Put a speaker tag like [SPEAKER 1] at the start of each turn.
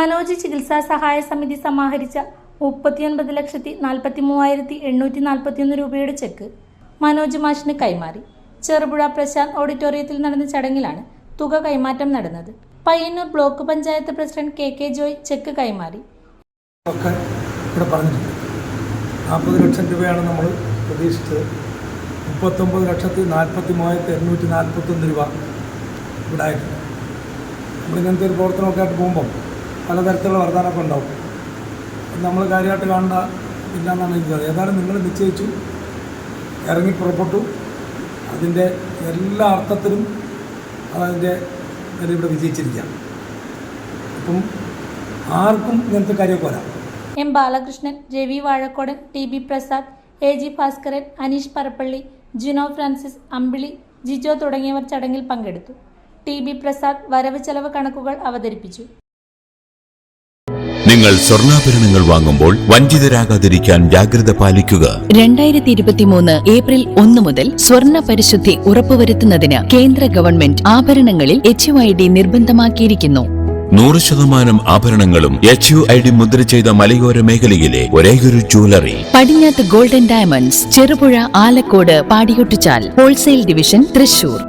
[SPEAKER 1] മനോജ് ചികിത്സാ സഹായ സമിതി സമാഹരിച്ച 39,43,841 രൂപയുടെ ചെക്ക് മനോജ് മാഷിന് കൈമാറി. ചെറുപുഴ പ്രശാന്ത് ഓഡിറ്റോറിയത്തിൽ നടന്ന ചടങ്ങിലാണ് തുക കൈമാറ്റം നടന്നത്. Payyanur block panchayat president KK Joy check കൈമാറി.
[SPEAKER 2] 40 ലക്ഷം രൂപയാണ് നമ്മൾ പ്രതീക്ഷിച്ചത്. 39,43,841 രൂപ ഇവിടെ ആയിട്ടുണ്ട്. നമ്മളിങ്ങനത്തെ ഒരു പ്രവർത്തനമൊക്കെ ആയിട്ട് പോകുമ്പം പലതരത്തിലുള്ള വർധനമൊക്കെ ഉണ്ടാവും. നമ്മൾ കാര്യമായിട്ട് കാണേണ്ട ഇല്ല എന്നാണ് എനിക്ക് പറയുന്നത്. ഏതായാലും നിങ്ങൾ നിശ്ചയിച്ചു, ഇറങ്ങി പുറപ്പെട്ടു. അതിൻ്റെ എല്ലാ അർത്ഥത്തിലും അതിൻ്റെ ഇവിടെ വിജയിച്ചിരിക്കാം. അപ്പം ആർക്കും ഇങ്ങനത്തെ കാര്യമൊക്കെ വരാം.
[SPEAKER 1] M. Balakrishnan, JV Vazhakkodan, TB Prasad, AG Bhaskaran, Aneesh Parappally, Jino Francis, Ambili, Jijo തുടങ്ങിയവർ ചടങ്ങിൽ പങ്കെടുത്തു. TB പ്രസാദ് വരവ് ചെലവ് കണക്കുകൾ അവതരിപ്പിച്ചു.
[SPEAKER 3] നിങ്ങൾ സ്വർണ്ണാഭരണങ്ങൾ വാങ്ങുമ്പോൾ വഞ്ചിതരാകാതിരിക്കാൻ ജാഗ്രത പാലിക്കുക.
[SPEAKER 4] 2023 ഏപ്രിൽ 1 മുതൽ സ്വർണ്ണ പരിശുദ്ധി ഉറപ്പുവരുത്തുന്നതിന് കേന്ദ്ര ഗവൺമെന്റ് ആഭരണങ്ങളിൽ HUID നിർബന്ധമാക്കിയിരിക്കുന്നു.
[SPEAKER 3] 100% ആഭരണങ്ങളും HUID മുദ്ര ചെയ്ത മലയോര മേഖലയിലെ ഒരേയൊരു ജ്വല്ലറി
[SPEAKER 4] പടിഞ്ഞാത്ത് Golden Diamonds, Cherupuzha, Alakode, Padiyottuchal, wholesale division, Thrissur.